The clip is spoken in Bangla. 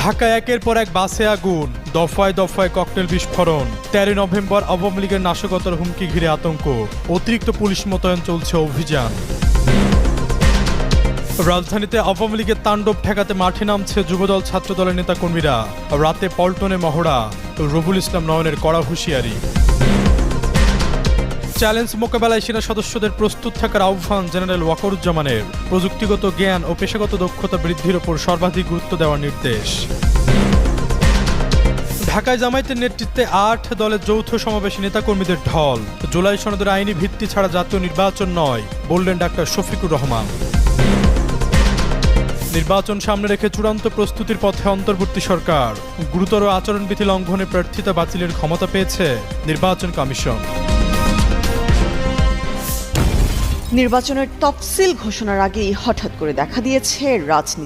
ঢাকায় একের পর এক বাসে আগুন, দফায় দফায় ককটেল বিস্ফোরণ। 13 নভেম্বর আওয়ামী লীগের নাশকতার হুমকি ঘিরে আতঙ্ক, অতিরিক্ত পুলিশ মোতায়েন চলছে অভিযান। রাজধানীতে আওয়ামী লীগের তাণ্ডব ঠেকাতে মাঠে নামছে যুবদল ছাত্রদলের নেতাকর্মীরা। রাতে পল্টনে মহড়া, রবুল ইসলাম নয়নের কড়া হুঁশিয়ারি। চ্যালেঞ্জ মোকাবেলায় সেনা সদস্যদের প্রস্তুত থাকার আহ্বান জেনারেল ওয়াকারুজ্জামানের। প্রযুক্তিগত জ্ঞান ও পেশাগত দক্ষতা বৃদ্ধির ওপর সর্বাধিক গুরুত্ব দেওয়ার নির্দেশ। ঢাকায় জামায়াতের নেতৃত্বে 8 দলের যৌথ সমাবেশে নেতাকর্মীদের ঢল। জুলাই সনদের আইনি ভিত্তি ছাড়া জাতীয় নির্বাচন নয়, বললেন ডাক্তার শফিকুর রহমান। নির্বাচন সামনে রেখে চূড়ান্ত প্রস্তুতির পথে অন্তর্বর্তী সরকার। গুরুতর আচরণবিধি লঙ্ঘনে প্রার্থিতা বাতিলের ক্ষমতা পেয়েছে নির্বাচন কমিশন। নির্বাচনের তফসিল ঘোষণার আগেই হঠাৎ করে দেখা দিয়েছে রাজনীতি।